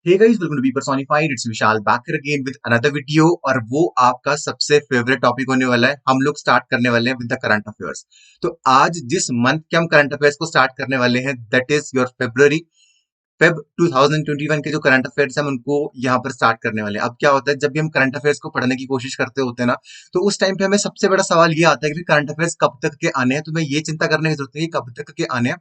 Hey guys, welcome to be personified. It's Vishal back again with another video. और वो आपका सबसे फेवरेट टॉपिक होने वाला है। हम लोग स्टार्ट करने वाले हैं विद द करंट अफेयर्स। तो आज जिस मंथ के हम करंट अफेयर्स को स्टार्ट करने वाले हैं, that is your February. Feb 2021 के जो करंट अफेयर्स हम उनको यहाँ पर स्टार्ट करने वाले हैं। अब क्या होता है, जब भी हम करंट अफेयर्स को पढ़ने की कोशिश करते होते हैं ना, तो उस टाइम पे हमें सबसे बड़ा सवाल ये आता है कि करंट अफेयर्स कब तक के आने हैं। तुम्हें ये चिंता करने की जरूरत नहीं है कि कब तक के आने हैं।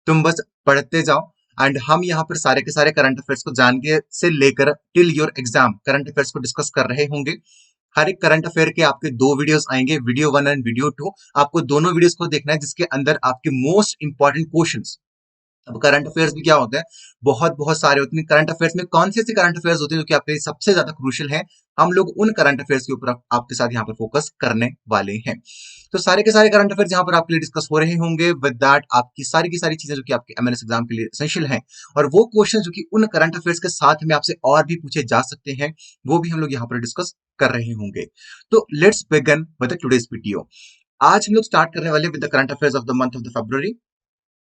तुम बस पढ़ते जाओ। एंड हम यहाँ पर सारे के सारे करंट अफेयर्स को जान के से लेकर till your exam current affairs को डिस्कस कर रहे होंगे। हर एक करंट अफेयर के आपके दो वीडियोस आएंगे, वीडियो 1 एंड वीडियो 2। आपको दोनों वीडियोस को देखना है जिसके अंदर आपके मोस्ट इंपॉर्टेंट क्वेश्चंस। अब करंट अफेयर्स भी क्या होते हैं, बहुत बहुत सारे होते हैं। करंट अफेयर्स में कौन से ऐसे करंट अफेयर्स होते हैं जो कि आपके लिए सबसे ज्यादा क्रूशियल है, हम लोग उन करंट अफेयर्स के ऊपर आपके साथ यहाँ पर फोकस करने वाले हैं। तो सारे के सारे करंट अफेयर्स यहाँ पर आपके लिए डिस्कस हो रहे होंगे। विद दैट आपकी सारी की सारी चीजें जो कि आपके एमएनएस एग्जाम के लिए एसेंशियल हैं, और वो क्वेश्चन जो कि उन करंट अफेयर्स के साथ में आपसे और भी पूछे जा सकते हैं, वो भी हम लोग यहाँ पर डिस्कस कर रहे होंगे। तो let's begin with today's video. आज हम लोग स्टार्ट करने वाले with the current affairs of the month of the फरवरी।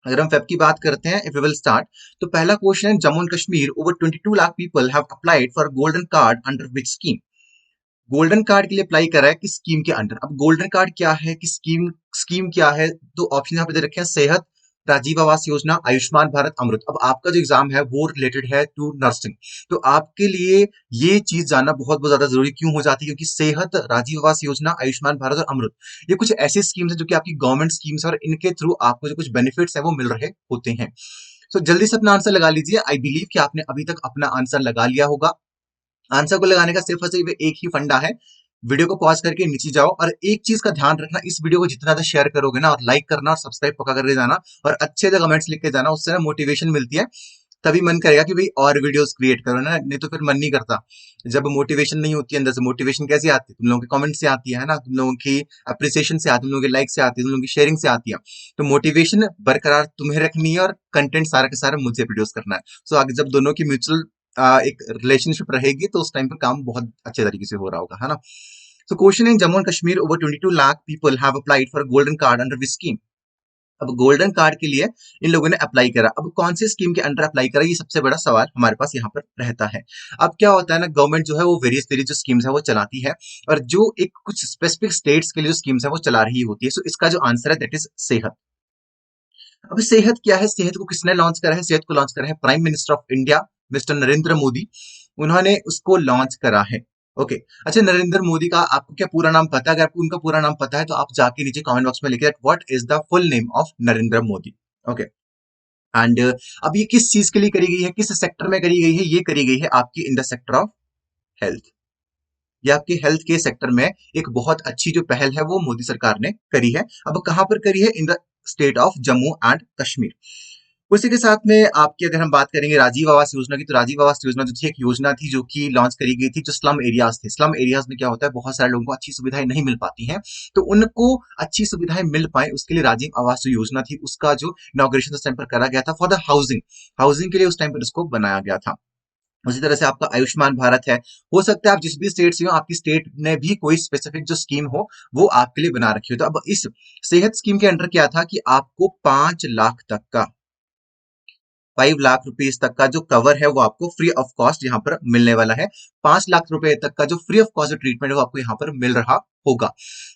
अगर हम फेब की बात करते हैं, इफ वी विल स्टार्ट, तो पहला क्वेश्चन है, Jammu and Kashmir over 22 lakh people have applied for golden card under which scheme. Golden card के लिए अप्लाई करा है किस स्कीम के अंडर। अब गोल्डन कार्ड क्या है, कि स्कीम स्कीम क्या है, तो ऑप्शन यहाँ पे दे रखे हैं, सेहत, राजीव आवास योजना, आयुष्मान भारत, अमृत। अब आपका जो एग्जाम है वो रिलेटेड है टू नर्सिंग, तो आपके लिए ये चीज जानना बहुत बहुत ज्यादा जरूरी क्यों हो जाती है, क्योंकि सेहत, राजीव आवास योजना, आयुष्मान भारत और अमृत, ये कुछ ऐसे स्कीम्स हैं जो कि आपकी गवर्नमेंट स्कीम्स है, और इनके थ्रू आपको जो कुछ बेनिफिट्स है वो मिल रहे होते हैं। तो जल्दी से अपना आंसर लगा लीजिए। आई बिलीव कि आपने अभी तक अपना आंसर लगा लिया होगा। आंसर को लगाने का सिर्फ और सिर्फ एक ही फंडा है, वीडियो को पॉज करके नीचे जाओ, और एक चीज का ध्यान रखना, इस वीडियो को जितना ज्यादा शेयर करोगे ना, और लाइक करना और सब्सक्राइब पक्का करके जाना, और अच्छे से कमेंट्स लिख के जाना, उससे ना मोटिवेशन मिलती है। तभी मन करेगा कि भाई और वीडियोस क्रिएट करो ना, नहीं तो फिर मन नहीं करता। जब मोटिवेशन नहीं होती है अंदर से, मोटिवेशन कैसे आती है, तुम लोगों के कमेंट से आती है ना, तुम लोगों की अप्रिसिएशन से आती है, तुम लोगों के लाइक से आती है, तुम लोगों की शेयरिंग से आती है। तो मोटिवेशन बरकरार तुम्हें रखनी है, और कंटेंट सारा के सारा मुझे प्रोड्यूस करना है। सो आगे जब दोनों की म्यूचुअल एक रिलेशनशिप रहेगी, तो उस टाइम पर काम बहुत अच्छे तरीके से हो रहा होगा, है ना। So question in Jammu and Kashmir over 22 lakh people have applied for a golden card under which scheme? अब गोल्डन कार्ड के लिए इन लोगों ने अप्लाई करा। अब कौन सी स्कीम के अंडर अप्लाई करा, ये सबसे बड़ा सवाल हमारे पास यहाँ पर रहता है। अब क्या होता है ना, गवर्नमेंट जो है वो वेरियस वेरियस जो स्कीम्स है वो चलाती है, और जो एक कुछ स्पेसिफिक स्टेट्स के लिए जो स्कीम्स है वो चला रही होती है। सो इसका जो आंसर है दैट इज सेहत। अब सेहत क्या है, सेहत को किसने लॉन्च करा है, सेहत को लॉन्च करा है prime minister of India mister Narendra Modi. उन्होंने उसको लॉन्च करा है। ओके। अच्छा, नरेंद्र मोदी का आपको क्या पूरा नाम पता है? अगर आपको उनका पूरा नाम पता है तो आप जाके नीचे कमेंट बॉक्स में लिखिए what is the full name of Narendra Modi. Okay. And अब ये किस चीज के लिए करी गई है, किस सेक्टर में करी गई है, ये करी गई है आपकी in the sector of health. ये आपके हेल्थ के सेक्टर में एक बहुत अच्छी जो पहल है वो मोदी सरकार ने करी है। अब कहां पर करी है, in the state of Jammu and Kashmir. उसी के साथ में आपकी अगर हम बात करेंगे राजीव आवास योजना की, तो राजीव आवास योजना जो थी एक योजना थी जो कि लॉन्च करी गई थी, जो स्लम एरियाज थे। स्लम एरियाज में क्या होता है, बहुत सारे लोगों को अच्छी सुविधाएं नहीं मिल पाती हैं, तो उनको अच्छी सुविधाएं मिल पाए उसके लिए राजीव आवास जो योजना थी उसका जो इनॉग्रेशन उस टाइम पर करा गया था फॉर द हाउसिंग। हाउसिंग के लिए उस टाइम पर उसको बनाया गया था। उसी तरह से आपका आयुष्मान भारत है। हो सकता है आप जिस भी स्टेट से हो, आपकी स्टेट ने भी कोई स्पेसिफिक जो स्कीम हो वो आपके लिए बना रखी हो। तो अब इस सेहत स्कीम के अंडर क्या था कि आपको 5 लाख तक का, 5 लाख रुपीज तक का जो कवर है वो आपको फ्री ऑफ कॉस्ट यहाँ पर मिलने वाला है। 5 लाख रुपए तक का जो फ्री ऑफ कॉस्ट ट्रीटमेंट है वो आपको यहाँ पर मिल रहा होगा।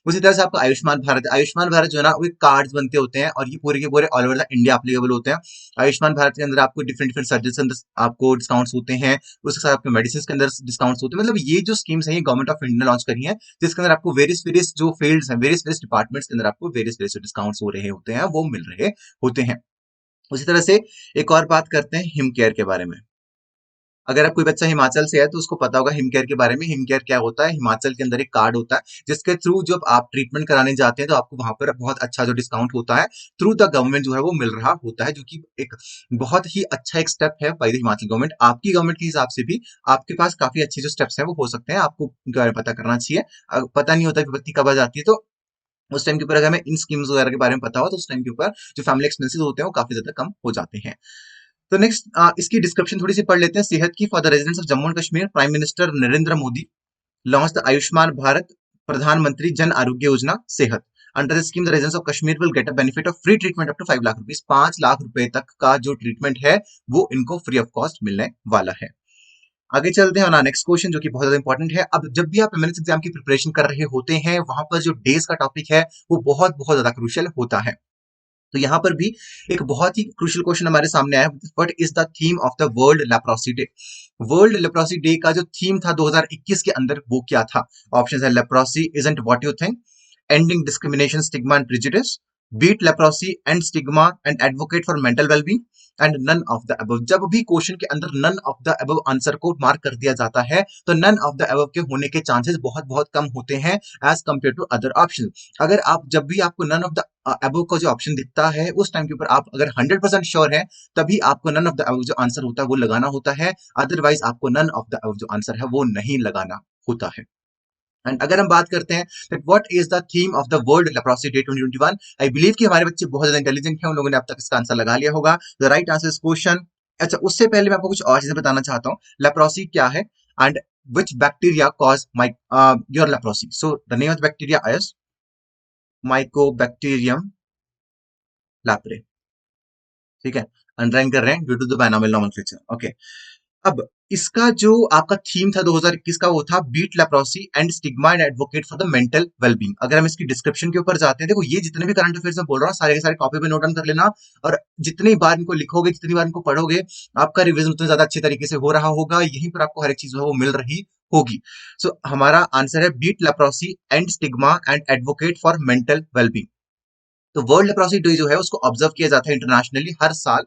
उसी तरह से आपका आयुष्मान भारत, आयुष्मान भारत जो है ना वो कार्ड बनते होते हैं, और ये पूरे के पूरे all over the India applicable होते हैं। आयुष्मान भारत के अंदर आपको डिफरेंट डिफरेंट सर्जरी के अंदर आपको डिस्काउंट्स होते हैं, उसके साथ आपके मेडिसिन के अंदर डिस्काउंट्स होते हैं। मतलब ये जो स्कीम्स है ये गवर्नमेंट ऑफ इंडिया ने लॉन्च करी है, जिसके अंदर आपको वेरियस वेरियस जो फील्ड्स हैं, वेरियस वेरियस डिपार्टमेंट्स के अंदर आपको वेरियस वेरियस डिस्काउंट्स हो रहे होते हैं, वो मिल रहे होते हैं। उसी तरह से एक और बात करते हैं हिम केयर के बारे में। अगर आप कोई बच्चा हिमाचल से है तो उसको पता होगा हिम केयर के बारे में। हिम केयर क्या होता है, हिमाचल के अंदर एक कार्ड होता है जिसके थ्रू जब आप ट्रीटमेंट कराने जाते हैं तो आपको वहां पर बहुत अच्छा जो डिस्काउंट होता है थ्रू द गवर्नमेंट जो है वो मिल रहा होता है, जो कि एक बहुत ही अच्छा एक स्टेप है बाय द हिमाचल गवर्नमेंट। आपकी गवर्नमेंट के हिसाब से भी आपके पास काफी अच्छे जो स्टेप्स हैं वो हो सकते हैं, आपको उनके बारे में पता करना चाहिए। पता नहीं होता विपत्ति कब आ जाती है, तो उस टाइम के ऊपर अगर हमें इन स्कीम्स वगैरह के बारे में पता हो तो उस टाइम के ऊपर जो फैमिली एक्सपेंसेस होते हैं वो काफी ज्यादा कम हो जाते हैं। तो नेक्स्ट इसकी डिस्क्रिप्शन थोड़ी सी पढ़ लेते हैं। सेहत की for the residents of Jammu and Kashmir, prime minister Narendra Modi launch the Ayushman Bharat Pradhan Mantri Jan Arogya Yojana Sehat. Under the scheme the residents of Kashmir will get a benefit of free treatment up to 5 lakh rupees. 5 lakh रुपए तक का जो ट्रीटमेंट है वो इनको फ्री ऑफ कॉस्ट मिलने वाला है। आगे चलते हैं ना नेक्स्ट क्वेश्चन जो कि बहुत ज्यादा इंपॉर्टेंट है। अब जब भी आप एमएनएस एग्जाम की प्रिपरेशन कर रहे होते हैं, वहां पर जो डेज का टॉपिक है वो बहुत बहुत ज्यादा क्रूशियल होता है। तो यहाँ पर भी एक बहुत ही क्रूशियल क्वेश्चन हमारे सामने आया, what is the theme of the world leprosy day. World leprosy day का जो थीम था 2021 के अंदर वो क्या था? ऑप्शन है leprosy isn't what you think, ending discrimination stigma and prejudice, beat leprosy and stigma and advocate for mental wellbeing, and none of the above. जब भी क्वेश्चन के अंदर none of the above answer को mark कर दिया जाता है तो नन ऑफ द अबव के होने के चांसेस बहुत बहुत कम होते हैं as compare to other option. अगर आप जब भी आपको नन ऑफ द अबव का जो ऑप्शन दिखता है उस टाइम के ऊपर आप अगर 100% श्योर है तभी आपको नन ऑफ द अबव जो आंसर होता है वो लगाना होता है, अदरवाइज आपको नन ऑफ द अबव जो आंसर है वो नहीं लगाना होता है। एंड अगर हम बात करते हैं that what is the theme of the world leprosy day 2021, I believe कि हमारे बच्चे बहुत ज्यादा इंटेलिजेंट हैं, उन लोगों ने अब तक इसका आंसर लगा लिया होगा। The right answer is question. अच्छा, उससे पहले मैं आपको कुछ और चीजें बताना चाहता हूँ। लेप्रोसी क्या है and which bacteria cause my your leprosy? So the name of the bacteria is Mycobacterium leprae. ठीक है, अंडरलाइन कर रहे हैं due to the binomial nomenclature. Okay, अब इसका जो आपका थीम था 2021 का वो था beat leprosy and stigma and advocate for the mental wellbeing. अगर हम इसकी डिस्क्रिप्शन के ऊपर जाते हैं, देखो ये जितने भी करंट अफेयर्स में बोल रहा हूँ सारे के सारे कॉपी पे नोट डाउन कर लेना, और जितनी बार इनको लिखोगे जितनी बार इनको पढ़ोगे आपका रिविजन उतना ज्यादा अच्छे तरीके से हो रहा होगा, यहीं पर आपको हर एक चीज जो है वो मिल रही होगी। सो हमारा आंसर है beat leprosy and stigma and advocate for mental wellbeing. तो वर्ल्ड लेप्रोसी डे जो है उसको ऑब्जर्व किया जाता है इंटरनेशनली हर साल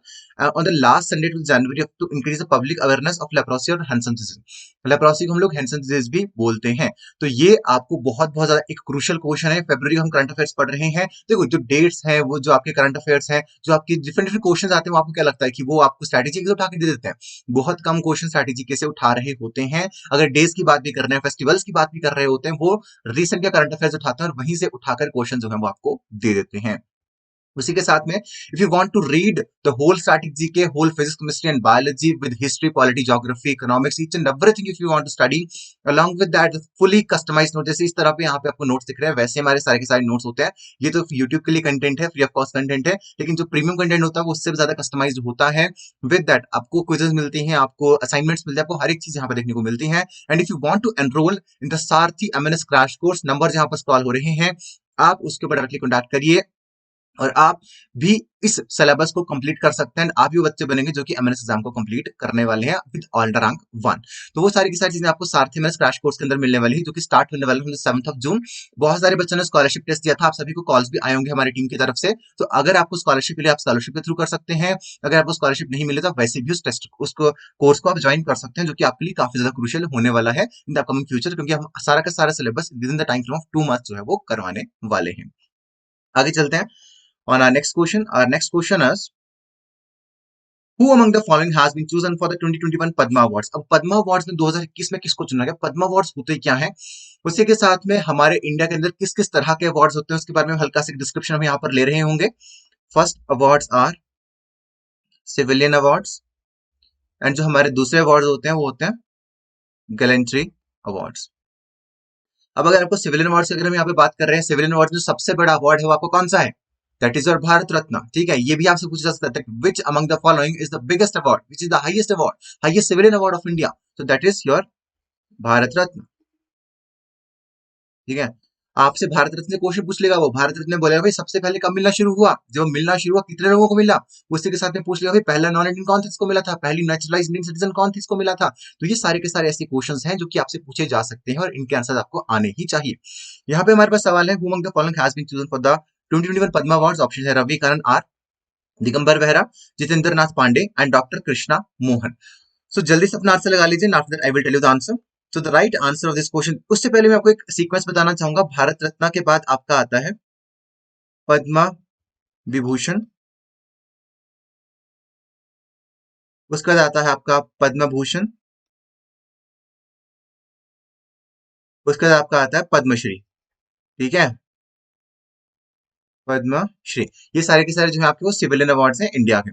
on the last Sunday to January to increase the public awareness of leprosy और हैंडसम डिजीज। लेप्रोसी को हम लोग हैंडसम डिजीज भी बोलते हैं। तो ये आपको बहुत बहुत ज्यादा एक क्रूशियल क्वेश्चन है। फरवरी में हम करंट अफेयर्स पढ़ रहे हैं, देखो जो डेट्स हैं वो जो आपके करंट अफेयर्स हैं, जो आपके डिफरेंट डिफरेंट क्वेश्चन आते हैं, वो आपको क्या लगता है कि वो आपको स्ट्रैटेजी के उठा के दे देते हैं? बहुत कम क्वेश्चन स्ट्रैटेजी के से उठा रहे होते हैं। अगर डेज की बात भी कर रहे हैं, फेस्टिवल्स की बात भी कर रहे होते हैं, वो रिसेंट के करंट अफेयर्स उठाते हैं और वहीं से उठाकर क्वेश्चन जो है वो आपको दे देते हैं। उसी के साथ में if you want to read the whole static के whole physics chemistry and biology with history polity geography economics each and everything, if you want to study along with that fully customised note, जैसे इस तरह पे यहाँ पे आपको notes दिख रहे हैं वैसे हमारे सारे के सारे नोट्स होते हैं। ये तो यूट्यूब के लिए कंटेंट है, फ्री ऑफ कॉस्ट कंटेंट है, लेकिन जो प्रीमियम कंटेंट होता है वो उससे भी ज्यादा कस्टमाइज्ड होता है। विद दैट आपको क्विजेस मिलती हैं, आपको असाइनमेंट्स मिलते हैं, आपको हर एक चीज यहाँ पे देखने को मिलती है। And if you want to enrol in the Sarthi MNS crash course, number जहां पर स्क्रॉल हो रहे हैं आप उसके ऊपर डायरेक्टली कॉन्टैक्ट करिए और आप भी इस सिलेबस को कंप्लीट कर सकते हैं। आप भी वो बच्चे बनेंगे जो कि एमएनएस एग्जाम को कंप्लीट करने वाले हैं विद ऑल रैंक 1। तो वो सारी की सारी चीजें आपको सारथी एमएनएस क्रैश कोर्स के अंदर मिलने वाली है, जो कि स्टार्ट होने वाला है 7 जून। बहुत सारे बच्चों ने स्कॉलरशिप टेस्ट दिया था, आप सभी को कॉल्स भी आए होंगे हमारी टीम की तरफ से। तो अगर आपको स्कॉलरशिप के लिए आप स्कॉलरशिप के थ्रू कर सकते हैं, अगर आपको स्कॉलरशिप नहीं मिले तो वैसे भी उस टेस्ट उसको कोर्स को आप ज्वाइन कर सकते हैं, जो कि आपके लिए काफी ज्यादा क्रूशियल होने वाला है इन द अपकमिंग फ्यूचर, क्योंकि हम सारा का सारा syllabus with in the time frame of 2 months जो है वो करवाने वाले हैं। आगे चलते हैं on our next question. Our next question is who among the following has been chosen for the 2021 Padma Awards? अब पद्मा अवार्ड्स में 2021 में किसको चुना गया? पद्मा अवार्ड्स होते क्या हैं, उसी के साथ में हमारे इंडिया के अंदर किस किस तरह के अवार्ड्स होते हैं उसके बारे में हल्का सा डिस्क्रिप्शन हम यहाँ पर ले रहे होंगे। First awards are civilian awards, and जो हमारे दूसरे अवार्ड्स होते हैं वो होते हैं गैलेंट्री अवार्ड्स। अब अगर आपको सिविलियन अवार्ड्स की अगर हम यहाँ पे बात कर रहे हैं, सिविलियन अवार्ड जो सबसे बड़ा अवार्ड है वो आपको कौन सा है? That is your Bharat Ratna. ठीक है, ये भी आपसे पूछा जा सकता है which among the following is the biggest award, which is the highest award, highest civilian award of India? तो that is your Bharat Ratna. ठीक है, आपसे भारत रत्न से क्वेश्चन पूछ लेगा, वो भारत रत्न बोलेगा भाई सबसे पहले कब मिलना शुरू हुआ, जब मिलना शुरू हुआ कितने लोगों को मिला, उसी के साथ में पूछ लेगा भाई पहला नॉन इंडियन कौन था इसको मिला था, पहली नेचुरलाइज्ड इंडियन सिटीजन कौन थी इसको मिला था। तो ये सारे के सारे ऐसे क्वेश्चंस हैं जो कि आपसे पूछे जा सकते हैं और इनके आंसर आपको आने ही चाहिए। यहाँ पे हमारे पास सवाल है who among the following has been chosen for the 2021 Padma awards. Option है Ravi Karan R, Digambar Behera, Jitendra Nath Pande and doctor Krishna Mohan. So जल्दी से अपना आंसर लगा लीजिए, after that I will tell you the answer. So the right answer of this question, उससे पहले मैं आपको एक सीक्वेंस बताना चाहूंगा। भारत रत्न के बाद आपका आता है पद्मा विभूषण, उसके बाद आता है आपका पद्म भूषण, उसके बाद आपका आता है पद्मश्री। ठीक है, पद्मश्री। ये सारे के सारे जो है आपके वो सिविलियन अवार्ड्स हैं इंडिया के।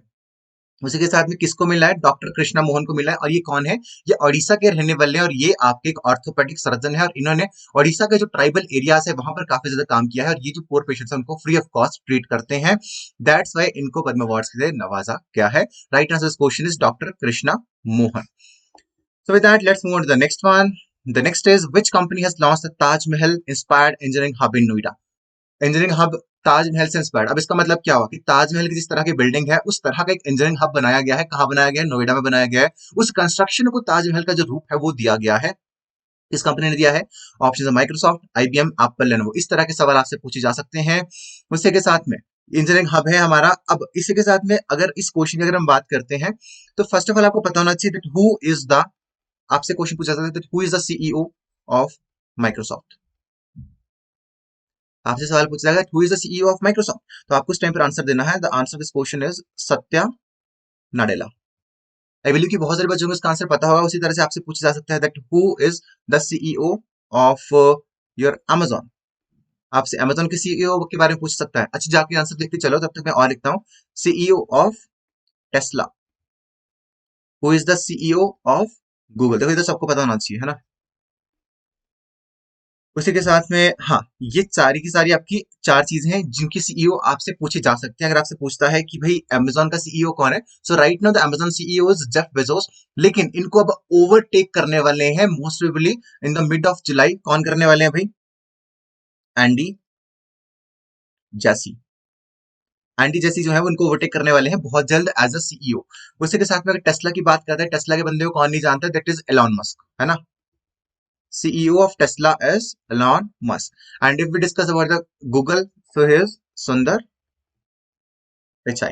उसी के साथ में किसको मिला है? डॉक्टर कृष्णा मोहन को मिला है। और ये कौन है? ये ओडिशा के रहने वाले हैं और ये आपके एक ऑर्थोपेडिक सर्जन है और इन्होंने ओडिशा के जो ट्राइबल एरियाज है वहां पर काफी ज्यादा काम किया है और ये जो पोर पेशेंट्स है उनको फ्री ऑफ कॉस्ट ट्रीट करते हैं। दैट्स वाई इनको पद्म अवार्ड से नवाजा गया है। Right answer question is doctor Krishna Mohan. So with that, let's move on to the next one. The next is, which company has launched the Taj Mahal inspired engineering hub in Noida? Engineering hub Taj Mahal से inspired. अब इसका मतलब क्या हुआ कि ताजमहल की जिस तरह की बिल्डिंग है उस तरह का एक इंजीनियरिंग हब बनाया गया है। कहाँ बनाया गया है? नोएडा में बनाया गया है। उस कंस्ट्रक्शन को ताजमहल का जो रूप है वो दिया गया है। किस कंपनी ने दिया है? ऑप्शन है माइक्रोसॉफ्ट, आईबीएम, एप्पल, लेनोवो। इस तरह के सवाल आपसे पूछे जा सकते हैं। उसी के साथ में इंजीनियरिंग हब है हमारा। अब इसी के साथ में अगर इस क्वेश्चन की अगर हम बात करते हैं तो फर्स्ट ऑफ ऑल आपको पता होना चाहिए दैट हु इज द, आपसे क्वेश्चन पूछा जाता है that who is the CEO of Microsoft. आपसे सवाल पूछा जाएगा who is the CEO of Microsoft, तो आपको उस टाइम पर आंसर देना है। The answer this question is Satya Nadella. I believe कि बहुत सारे बच्चों को इसका आंसर पता होगा। उसी तरह से आपसे पूछा जा सकता है that who is the CEO of your Amazon. आपसे अमेजॉन के सीईओ के बारे में पूछ सकता है। अच्छा, जाके आंसर देखते चलो, तब तक मैं और लिखता हूँ। CEO of Tesla. Who is the CEO of Google. देखो, ये तो सबको पता होना चाहिए, है ना। उसी के साथ में हाँ, ये सारी की सारी आपकी चार चीजें हैं जिनकी सीईओ आपसे पूछे जा सकते हैं। अगर आपसे पूछता है कि भाई अमेजॉन का सीईओ कौन है, so right now the Amazon CEO is Jeff Bezos. लेकिन इनको अब ओवरटेक करने वाले हैं most probably in the mid of July. कौन करने वाले हैं भाई? एंडी जैसी। एंडी जैसी जो है वो इनको ओवरटेक करने वाले हैं बहुत जल्द एज अ सीईओ। उसी के साथ में अगर टेस्ला की बात करते हैं, टेस्ला के बंदे को कौन नहीं जानता? दैट इज एलॉन मस्क, है ना। CEO of Tesla is Elon Musk. And if we discuss about the Google, so here's Sundar Pichai.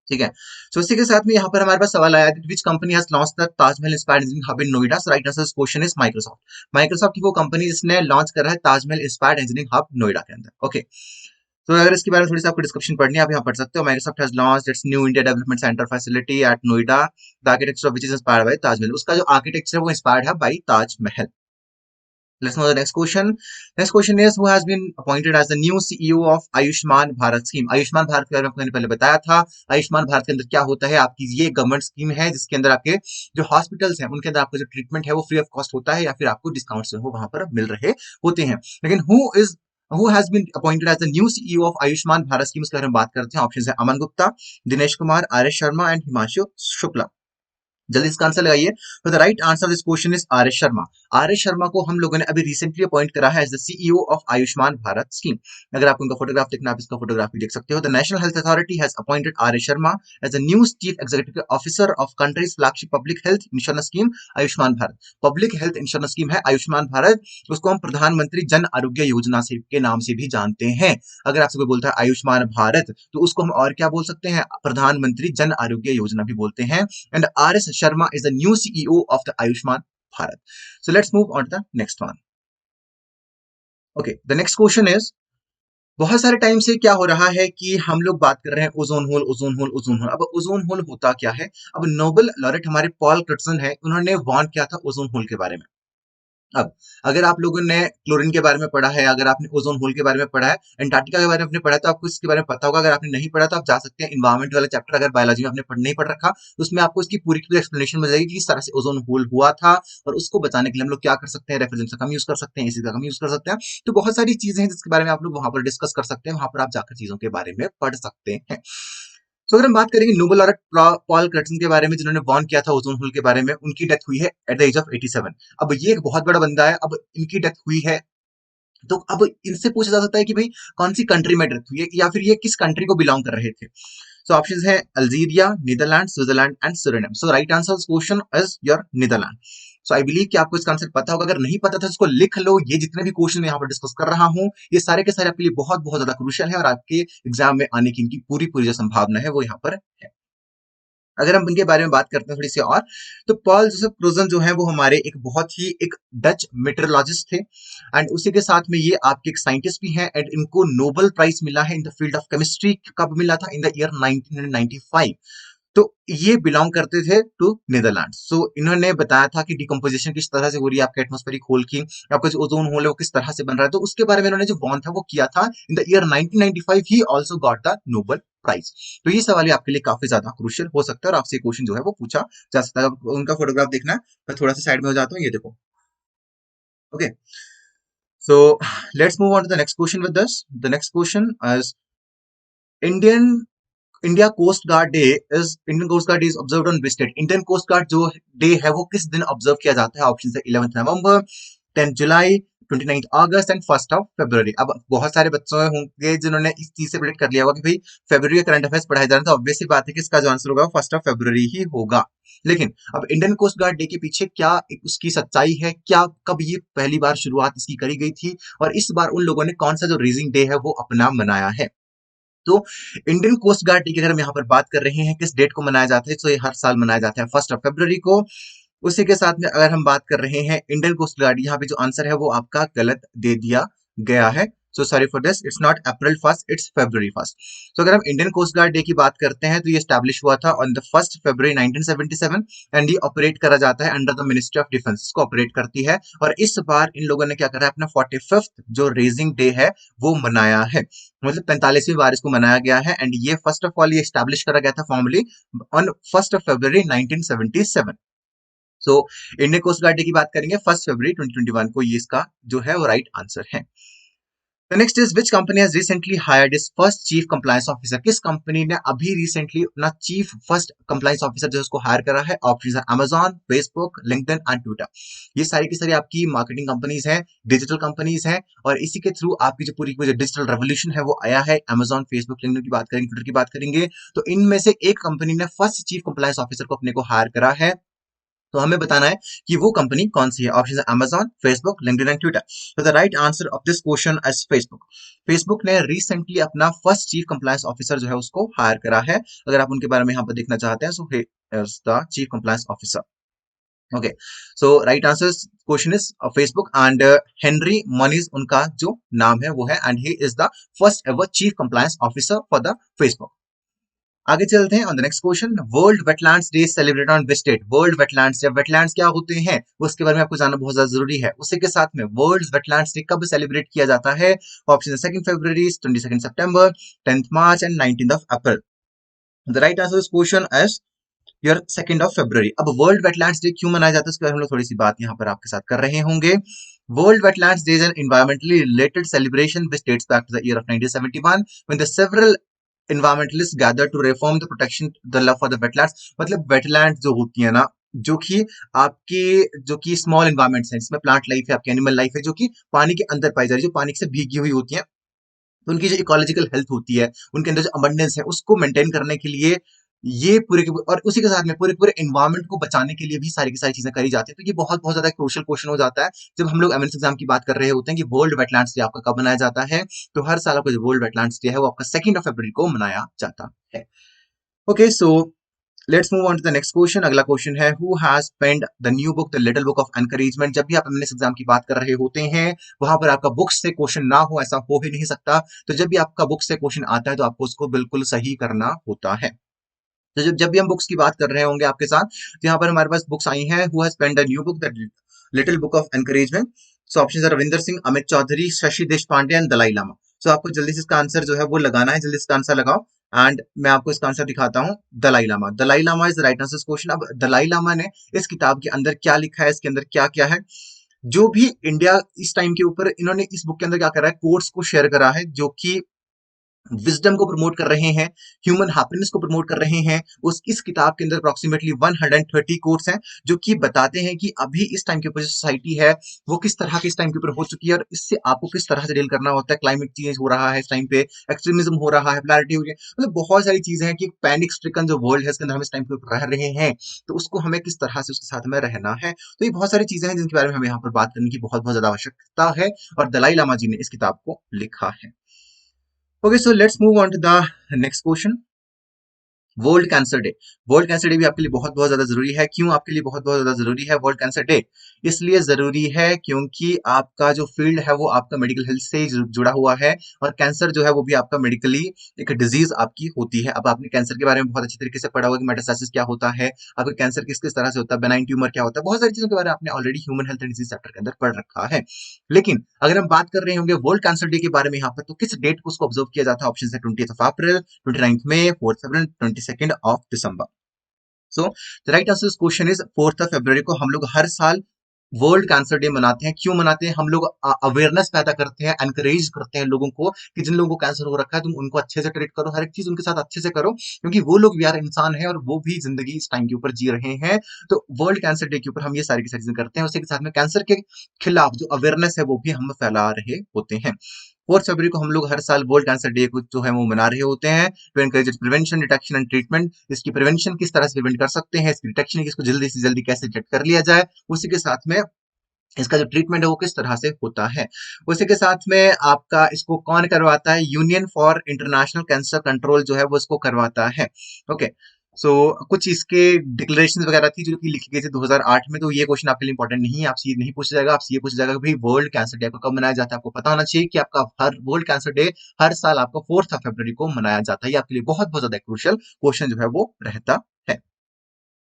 ठीक है। सो इसी के साथ में यहाँ पर हमारे पास सवाल आया विच company has launch the Taj Mahal inspired engineering hub in Noida. So right answer question is Microsoft. Microsoft की वो कंपनी जिसने लॉन्च करा है Taj Mahal inspired engineering hub Noida के अंदर। ओके, तो अगर इसके बारे में थोड़ी सी आपको डिस्क्रिप्शन पढ़नी है, आप यहाँ पढ़ सकते हो। Microsoft has launched its new India development centre facility at Noida. The architecture of which is inspired by Taj Mahal. उसका जो आर्किटेक्चर है वो इंस्पायर्ड है by Taj Mahal. Let's know the next question. Next question is, who has been appointed as the new CEO of Ayushman Bharat scheme. Ayushman Bharat के बारे में आपको मैंने पहले बताया था। आयुष्मान भारत के अंदर क्या होता है, आपकी ये गवर्नमेंट स्कीम है जिसके अंदर आपके जो हॉस्पिटल्स हैं उनके अंदर आपका जो ट्रीटमेंट है वो फ्री ऑफ कॉस्ट होता है या फिर आपको डिस्काउंट्स जो है वहां पर मिल रहे होते हैं। लेकिन who has been appointed as the new CEO of Ayushman Bharat scheme, उसके बारे में बात करते हैं। ऑप्शन है Aman Gupta, Dinesh Kumar, R S Sharma and Himanshu Shukla. जल्दी इसका आंसर लगाइए। तो the right answer this question is R S Sharma. R S Sharma को हम लोगों ने अभी रिसेंटली अपॉइंट करा है as the CEO of Ayushman Bharat scheme. अगर आपको उनका फोटोग्राफ देखना, आप इसका फोटोग्राफ भी देख सकते हो। The national health authority has appointed R S Sharma as the new chief executive officer of country's flagship public health insurance scheme Ayushman Bharat. Public health insurance scheme है आयुष्मान भारत। उसको हम प्रधानमंत्री जन आरोग्य योजना से के नाम से भी जानते हैं। अगर आपसे कोई बोलता है आयुष्मान भारत, तो उसको हम और क्या बोल सकते हैं? प्रधानमंत्री जन आरोग्य योजना भी बोलते हैं। And R.S. Sharma is the new CEO of the Ayushman Bharat. So let's move on to the next one. Okay, the next question is, बहुत सारे टाइम से क्या हो रहा है कि हम लोग बात कर रहे हैं ozone hole, ozone hole, ozone hole. अब ओजोन होल होता क्या है? अब नोबेल लॉरेट हमारे पॉल क्रिटसन है, उन्होंने वार्न किया था ओजोन होल के बारे में। अब अगर आप लोगों ने क्लोरीन के बारे में पढ़ा है, अगर आपने ओजोन होल के बारे में पढ़ा है, एंटार्क्टिका के बारे में आपने पढ़ा है, तो आपको इसके बारे में पता होगा। अगर आपने नहीं पढ़ा तो आप जा सकते हैं इन्वायरमेंट वाला चैप्टर, अगर बायोलॉजी में आपने नहीं पढ़ रखा तो उसमें आपको इसकी पूरी की पूरी एक्सप्लेनेशन मिल जाएगी कि किस तरह से ओजोन होल हुआ था और उसको बचाने के लिए हम लोग क्या कर सकते हैं। रेफ्रिजरेंट का कम यूज कर सकते हैं, एसी का कम यूज कर सकते हैं। तो बहुत सारी चीजें हैं जिसके बारे में आप लोग वहां पर डिस्कस कर सकते हैं, वहां पर आप जाकर चीजों के बारे में पढ़ सकते हैं। तो अगर हम बात करेंगे नोबेल लॉरेट पॉल क्रिटसन के बारे में, जिन्होंने वार्न किया था ओजोन होल के बारे में, उनकी डेथ हुई है एट द एज ऑफ 87। अब ये एक बहुत बड़ा बंदा है, अब इनकी डेथ हुई है तो अब इनसे पूछा जा सकता है कि भाई कौन सी कंट्री में डेथ हुई है या फिर ये किस कंट्री को बिलोंग कर रहे थे। सो ऑप्शंस है Algeria, Netherland, Switzerland and Suriname. So right answer question is your Netherland. So I believe कि आपको इसका आंसर पता होगा। अगर नहीं पता था इसको लिख लो। ये जितने भी क्वेश्चन मैं यहाँ पर डिस्कस कर रहा हूँ, ये सारे के सारे आपके लिए बहुत बहुत ज्यादा क्रूशियल है और आपके एग्जाम में आने की इनकी पूरी पूरी जो संभावना है वो यहाँ पर है। अगर हम इनके बारे में बात करते हैं थोड़ी सी और, तो पॉल जोसेफ क्रोजन जो है वो हमारे एक बहुत ही एक डच मेट्रोलॉजिस्ट थे एंड उसी के साथ में ये आपके एक साइंटिस्ट भी हैं एंड इनको नोबेल प्राइज मिला है in the field of chemistry. कब मिला था? In the year 1995। तो ये बिलोंग करते थे टू नीदरलैंड। सो इन्होंने बताया था कि डिकम्पोजिशन किस तरह से हो रही है आपके एटमॉस्फेरिक होल की, आपका जो ओजोन होल है वो किस तरह से बन रहा है। तो उसके बारे में इन्होंने जो वॉर्न था वो किया था in the year 1995। He also got the Nobel prize. तो ये सवाल आपके लिए काफी ज्यादा क्रूशियल हो सकता है और आपसे क्वेश्चन जो है वो पूछा जा सकता है। उनका फोटोग्राफ देखना है, मैं थोड़ा सा साइड में हो जाता हूँ, ये देखो। Okay, so let's move on to the next question with this. The next question is, Indian India coast guard day Indian coast guard is observed on which date? Indian coast guard जो day है वो किस दिन observe किया जाता है? Option है 11th November, 10th July, 29th August and 1st of February. अब बहुत सारे बच्चों होंगे जिन्होंने इस चीज से प्रेडिक्ट कर लिया होगा कि भाई फरवरी के करंट अफेयर्स पढ़ाए जा रहे हैं, तो ऑब्वियस सी बात है कि इसका जो आंसर होगा वो 1st ऑफ फरवरी ही होगा। लेकिन अब इंडियन कोस्ट गार्ड डे के पीछे क्या उसकी सच्चाई है, क्या कब ये पहली बार शुरुआत इसकी करी गई थी, और इस बार उन लोगों ने कौन सा जो रेजिंग डे है वो अपना मनाया है? तो इंडियन कोस्ट गार्ड डे की अगर हम यहाँ पर बात कर रहे हैं किस डेट को मनाया जाता है, तो ये हर साल मनाया जाता है 1st ऑफ फरवरी को। उसी के साथ में अगर हम बात कर रहे हैं इंडियन कोस्ट गार्ड, यहाँ पे जो आंसर है वो आपका गलत दे दिया गया है। So sorry for this, it's not April 1st, it's February 1st। तो अगर हम इंडियन कोस्ट गार्ड डे की बात करते हैं तो ये स्टैब्लिश हुआ था on the 1st February 1977 and ये ऑपरेट करा जाता है under the ministry of defence, इसको ऑपरेट करती है। और इस बार इन लोगों ने क्या करा है, अपना 45th जो रेजिंग डे है वो मनाया है, मतलब 45वीं बार इसको मनाया गया है। एंड ये फर्स्ट ऑफ ऑल ये स्टैब्लिश करा गया था formally on 1st of February 1977। So Indian coast guard day की बात करेंगे 1st फरवरी 2021 को, ये इसका जो है वो राइट आंसर है। The next is which company has recently hired its first chief compliance officer? किस कंपनी ने अभी रिसेंटली अपना चीफ फर्स्ट कंप्लायंस ऑफिसर जो है उसको हायर करा है? ऑप्शन है Amazon, Facebook, LinkedIn and Twitter. ये सारी की सारी आपकी मार्केटिंग कंपनीज हैं, डिजिटल कंपनीज हैं, और इसी के थ्रू आपकी जो पूरी जो डिजिटल रेवोल्यूशन है वो आया है। Amazon, Facebook, LinkedIn की बात करेंगे, ट्विटर की बात करेंगे, तो इनमें से एक कंपनी ने फर्स्ट चीफ कंप्लायंस ऑफिसर को अपने को हायर करा है। तो हमें बताना है कि वो कंपनी कौन सी है। ऑप्शन है Amazon, Facebook, LinkedIn and Twitter. तो the right answer of this question is Facebook. Facebook ने रिसेंटली अपना फर्स्ट चीफ कंप्लायंस ऑफिसर जो है उसको हायर करा है। अगर आप उनके बारे में यहाँ पर देखना चाहते हैं, so he is the chief compliance officer. Okay, so right answer question is Facebook and Henry Moniz उनका जो नाम है वो है, and he is the first ever chief compliance officer for the Facebook. आगे चलते हैं on the next question. World wetlands day celebrate on which date? World wetlands या वेटलैंड्स क्या होते हैं उसके बारे में आपको जानना बहुत ज्यादा जरूरी है। उसी के साथ में वर्ल्ड वेटलैंड्स डे कब सेलिब्रेट किया जाता है? Option 2nd February, 22nd September, 10th March and 19th of April. The right answer इस question is your 2nd of February. अब वर्ल्ड वेटलैंड्स डे क्यों मनाया जाता है उसके बारे में हम लोग थोड़ी सी बात यहाँ पर आपके साथ कर रहे होंगे। World wetlands day is an environmentally related celebration which dates back to the year of 1971 when the several environmentalists gather to reform the protection the love for the wetlands। मतलब वेटलैंड जो होती है ना, जो कि आपके जो कि स्मॉल इन्वायरमेंट्स हैं जिसमें प्लांट लाइफ है, आपकी एनिमल लाइफ है, जो कि पानी के अंदर पाई जा रही है, जो पानी से भीगी हुई होती है, तो उनकी जो इकोलॉजिकल हेल्थ होती है, उनके अंदर जो अबंडेंस है उसको मेंटेन करने के लिए ये पूरे के और उसी के साथ में पूरे पूरे एनवायरनमेंट को बचाने के लिए भी सारी की सारी चीजें करी जाती है। तो ये बहुत बहुत ज्यादा क्रूशियल क्वेश्चन हो जाता है जब हम लोग एमएनसी एग्जाम की बात कर रहे होते हैं कि वर्ल्ड वेटलैंड्स डे आपका कब मनाया जाता है। तो हर साल आपका जो वर्ल्ड वेटलैंड्स डे है वो आपका 2nd ऑफ फरवरी को मनाया जाता है। Okay, so let's move on to the next question. अगला क्वेश्चन है who has penned the new book the little book of encouragement? जब भी आप एमएनएस एग्जाम की बात कर रहे होते हैं वहां पर आपका बुक से क्वेश्चन ना हो ऐसा हो ही नहीं सकता। तो जब भी आपका बुक से क्वेश्चन आता है तो आपको उसको बिल्कुल सही करना होता है। तो जब जब भी हम बुक्स की बात कर रहे होंगे आपके साथ, तो यहाँ पर हमारे पास बुक्स आई हैं who has penned the new book the little book of encouragement. So option है Ravinder Singh, Amit Chaudhary, Shashi Deshpande and Dalai Lama. So आपको जल्दी से इसका आंसर जो है वो लगाना है, जल्दी से इसका आंसर लगाओ एंड मैं आपको इसका आंसर दिखाता हूँ। Dalai Lama, Dalai Lama is the right answer question. अब दलाई लामा ने इस किताब के अंदर क्या लिखा है, इसके अंदर क्या क्या है, जो भी इंडिया इस टाइम के ऊपर इन्होंने इस बुक के अंदर क्या करा है, कोट्स को शेयर करा है जो कि विजडम को प्रमोट कर रहे हैं, ह्यूमन हैप्पीनेस को प्रमोट कर रहे हैं। उस इस किताब के अंदर अप्रोक्सीमेटली 130 कोट्स हैं जो कि बताते हैं कि अभी इस टाइम के ऊपर जो सोसाइटी है वो किस तरह के इस टाइम के ऊपर हो चुकी है और इससे आपको किस तरह से डील करना होता है। क्लाइमेट चेंज हो रहा है इस टाइम पे, एक्सट्रीमिज्म हो रहा है, पोलैरिटी हो रही है, मतलब बहुत सारी चीजें हैं कि पैनिक स्ट्रिकन जो वर्ल्ड है इसके अंदर हम इस टाइम के ऊपर रह रहे हैं, तो उसको हमें किस तरह से उसके साथ में रहना है। तो ये बहुत सारी चीजें हैं जिनके बारे में हमें यहाँ पर बात करने की बहुत बहुत ज्यादा आवश्यकता है और दलाई लामा जी ने इस किताब को लिखा है। Okay, so let's move on to the next question. World cancer day. World cancer day भी आपके लिए बहुत बहुत ज्यादा जरूरी है। क्यों आपके लिए बहुत बहुत ज्यादा जरूरी है वर्ल्ड कैंसर डे? इसलिए जरूरी है क्योंकि आपका जो फील्ड है वो आपका मेडिकल हेल्थ से जुड़ा हुआ है और कैंसर जो है वो भी आपका मेडिकली एक डिजीज आपकी होती है। अब आपने कैंसर के बारे में बहुत अच्छी तरीके से पढ़ा होगा कि मेटास्टेसिस क्या होता है, आपका कैंसर किस किस तरह से होता है, बेनाइन ट्यूमर क्या होता है, बहुत सारी चीजों के बारे में आपने already human health and disease chapter के अंदर पढ़ रखा है। लेकिन अगर हम बात कर रहे होंगे वर्ल्ड कैंसर डे के बारे में यहाँ पर, तो किस डेट को उसको ऑब्जर्व किया जाता है? ऑप्शन है 20th of April, 29th May, 4th April, 22nd of December. So the right answer question is 4th of February को हम लोग हर साल वर्ल्ड कैंसर डे मनाते हैं। क्यों मनाते हैं? हम लोग अवेयरनेस पैदा करते हैं, एनकरेज करते हैं लोगों को कि जिन लोगों को कैंसर हो रखा है तुम उनको अच्छे से ट्रीट करो, हर एक चीज उनके साथ अच्छे से करो, क्योंकि वो लोग भी यार इंसान है और वो भी जिंदगी इस टाइम के ऊपर जी रहे हैं। तो वर्ल्ड कैंसर डे के ऊपर हम ये सारी की सारी चीजें करते हैं। उसी के साथ में कैंसर के खिलाफ जो अवेयरनेस है वो भी हम फैला रहे होते हैं। 4 फरवरी को हम लोग हर साल वर्ल्ड कैंसर डे को जो है वो मना रहे होते हैं, to encourage prevention, detection and treatment. इसकी प्रिवेंशन किस तरह से प्रिवेंट कर सकते हैं, इसकी डिटेक्शन किसको जल्दी से जल्दी कैसे डिटेक्ट कर लिया जाए, उसी के साथ में इसका जो ट्रीटमेंट है वो किस तरह से होता है। उसी के साथ में आपका इसको कौन करवाता है? Union for international cancer control जो है वो इसको करवाता है। ओके, सो कुछ इसके डिक्लेरेशन वगैरह थी जो कि लिखी गई थी 2008 में। तो ये क्वेश्चन आपके लिए इंपॉर्टेंट नहीं है, आपसे ये नहीं पूछा जाएगा। आपसे ये पूछा जाएगा कि भाई वर्ल्ड कैंसर डे आपको कब मनाया जाता है। आपको पता होना चाहिए कि आपका हर वर्ल्ड कैंसर डे हर साल आपका 4 फरवरी को मनाया जाता है। ये आपके लिए बहुत बहुत ज्यादा क्रूशियल क्वेश्चन जो है वो रहता है।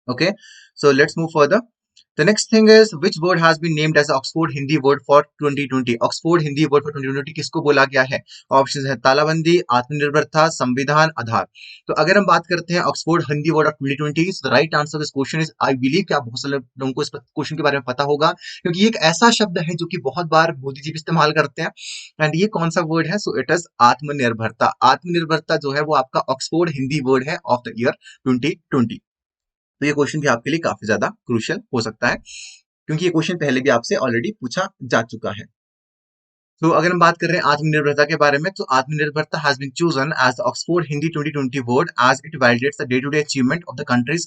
Okay, so let's move further. The next thing is which word has been named as Oxford Hindi word for 2020? Oxford Hindi word for 2020 किसको बोला गया है? ऑप्शन है तालाबंदी, आत्मनिर्भरता, संविधान, आधार। तो अगर हम बात करते हैं Oxford Hindi word of 2020, the right answer this question is, I believe कि आप बहुत सारे लोगों को इस क्वेश्चन के बारे में पता होगा, क्योंकि ये एक ऐसा शब्द है जो कि बहुत बार मोदी जी भी इस्तेमाल करते हैं। एंड ये कौन सा वर्ड है? सो इट इज आत्मनिर्भरता। आत्मनिर्भरता जो है वो आपका ऑक्सफोर्ड हिंदी वर्ड है ऑफ द ईयर 2020। तो ये क्वेश्चन भी आपके लिए काफी ज्यादा क्रूशियल हो सकता है, क्योंकि ये क्वेश्चन पहले भी आपसे ऑलरेडी पूछा जा चुका है। तो अगर हम बात कर रहे हैं आत्मनिर्भरता के बारे में, तो Atmanirbharta has been chosen as the Oxford Hindi 2020 word as it validates the day to day achievement of the countries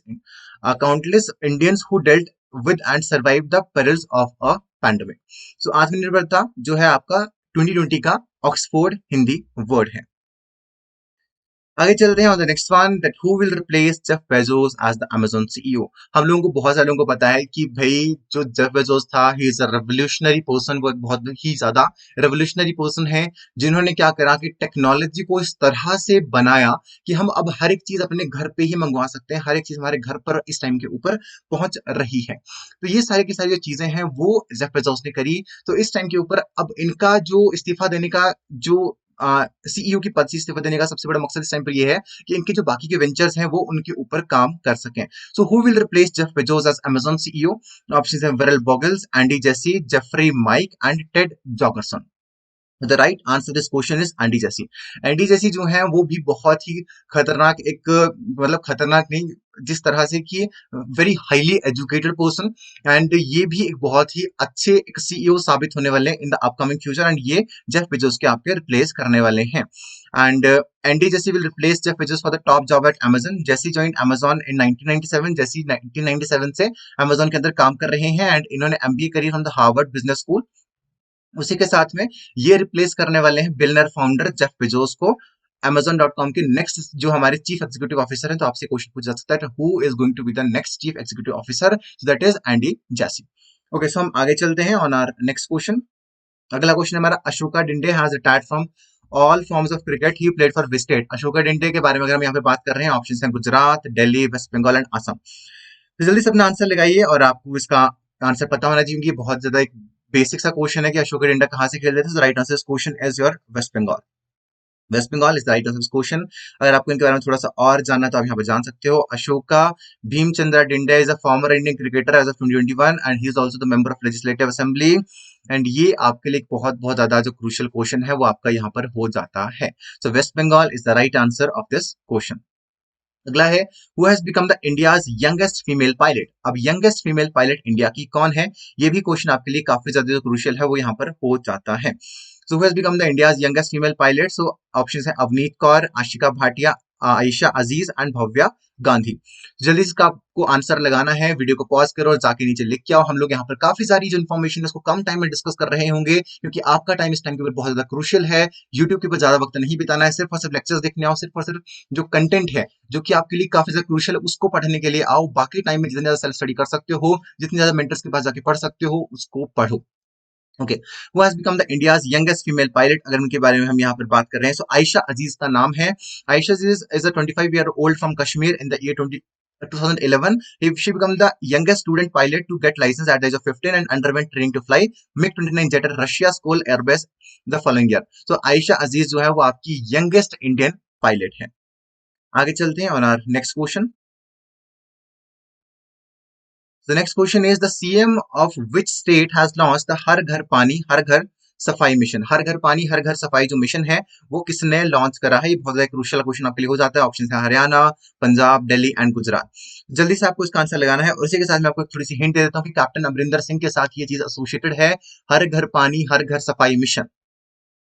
countless Indians who dealt with and survive the perils of a pandemic. So Atmanirbharta जो है आपका 2020 का Oxford Hindi word है। आगे चलते हैं, और the next one that who will replace Jeff Bezos as the Amazon CEO. हम लोगों को, बहुत सारे लोगों को पता है कि भाई जो जेफ बेजोस था, he is a revolutionary person. वो एक बहुत ही ज्यादा रेवोल्यूशनरी पर्सन है, जिन्होंने क्या करा कि टेक्नोलॉजी को इस तरह से बनाया कि हम अब हर एक चीज अपने घर पे ही मंगवा सकते हैं, हर एक चीज हमारे घर पर इस टाइम के ऊपर पहुंच रही है। तो ये सारी की सारी जो चीजें हैं वो जेफ बेजोस ने करी। तो इस टाइम के ऊपर अब इनका जो इस्तीफा देने का, जो सीईओ की पद से इस्तीफा देने का सबसे बड़ा मकसद इस टाइम पर यह है कि इनके जो बाकी के वेंचर्स हैं वो उनके ऊपर काम कर सकें। So who will replace Jeff Bezos as Amazon CEO? Options हैं वेरल Vogels, Andy Jassy, Jeffrey Mike and Ted Jorgensen. The right answer this question is Andy Jassy. Andy Jassy जो है वो भी बहुत ही खतरनाक एक, मतलब खतरनाक नहीं, जिस तरह से कि very highly educated person, and ये भी एक बहुत ही अच्छे एक सीईओ साबित होने वाले हैं in the upcoming future. And ये जेफ बेजोस के आपके रिप्लेस करने वाले हैं। And Andy Jassy will replace Jeff Bezos for the top job at Amazon. Jassy joined Amazon in 1997। Jassy 1997 से अमेजन के अंदर काम कर रहे हैं, एंड इन्होंने एमबीए करी from the Harvard business school. उसी के साथ में ये रिप्लेस करने वाले हैं बिलियनर फाउंडर जेफ बेजोस को, Amazon.com के नेक्स्ट जो हमारे चीफ एग्जीक्यूटिव ऑफिसर हैं। तो आपसे क्वेश्चन पूछा जा सकता है, who is going to be the next chief executive officer? So that is Andy Jassy. Okay, so हम आगे चलते हैं ऑन आवर नेक्स्ट क्वेश्चन। अगला क्वेश्चन हमारा, Ashoka Dinda has retired from all forms of cricket, he played for which state? Ashoka Dinda के बारे में अगर हम यहाँ पे बात कर रहे हैं, ऑप्शन है गुजरात, दिल्ली, वेस्ट बंगाल एंड असम। तो जल्दी से अपना आंसर लगाइए, और आपको इसका आंसर पता होना चाहिए, क्योंकि बहुत ज्यादा एक बेसिक सा क्वेश्चन है कि अशोका डिंडा कहाँ से खेलते थे। Right answer question is your West Bengal. West Bengal is the right answer question. अगर आपको इनके बारे में थोड़ा सा और जानना है तो आप यहाँ पर जान सकते हो। Ashoka Bhimchandra Dinda is a former Indian cricketer as of 2021, and he is also the member of legislative assembly. एंड ये आपके लिए एक बहुत बहुत ज्यादा जो क्रूशियल क्वेश्चन है वो आपका यहाँ पर हो जाता है। So West Bengal is the right answer of this question. अगला है, who has become the India's youngest female pilot? अब यंगेस्ट फीमेल पायलट इंडिया की कौन है? ये भी क्वेश्चन आपके लिए काफी ज्यादा जो क्रूशियल है वो यहाँ पर हो जाता है। So who has become the India's youngest female pilot? So options है अवनीत कौर, आशिका भाटिया, आयशा अजीज एंड भव्या गांधी। जल्दी से आपको आंसर लगाना है, वीडियो को पॉज करो और जाके नीचे लिख के आओ। हम लोग यहाँ पर काफी सारी जो इन्फॉर्मेशन है उसको कम टाइम में डिस्कस कर रहे होंगे, क्योंकि आपका टाइम इस टाइम के ऊपर बहुत ज्यादा क्रूशियल है। यूट्यूब के ऊपर ज्यादा वक्त नहीं बिताना है, सिर्फ और सिर्फ लेक्चर्स देखने आओ, सिर्फ और सिर्फ जो कंटेंट है जो कि आपके लिए काफी ज्यादा क्रूशियल है उसको पढ़ने के लिए आओ। बाकी टाइम में जितनी ज्यादा सेल्फ स्टडी कर सकते हो, जितनी ज्यादा मेंटर्स के पास जाके पढ़ सकते हो, उसको पढ़ो। Okay, who has become the India's youngest female pilot? अगर उनके बारे में हम यहाँ पर बात कर रहे हैं, सो आयशा अजीज का नाम है। Ayesha Aziz is a 25 year old from Kashmir in the year 2011. She became the youngest student pilot to get license at the age of 15 and underwent training to fly MiG-29 jet at Russia's Skoll Air Base the following year. So Ayesha Aziz जो है वो आपकी youngest Indian pilot है। आगे चलते हैं और next question. The next question is the CM of which state has launched the हर घर पानी हर घर सफाई मिशन। हर घर पानी हर घर सफाई जो मिशन है वो किसने लॉन्च करा है? ये बहुत ज्यादा क्रूशियल क्वेश्चन आपके लिए हो जाता है। ऑप्शन है हरियाणा, पंजाब, दिल्ली एंड गुजरात। जल्दी से आपको इसका आंसर लगाना है और इसी के साथ मैं आपको थोड़ी सी हिंट दे देता हूँ कि कैप्टन अमरिंदर सिंह के साथ ये चीज एसोसिएटेड है, हर घर पानी हर घर सफाई मिशन।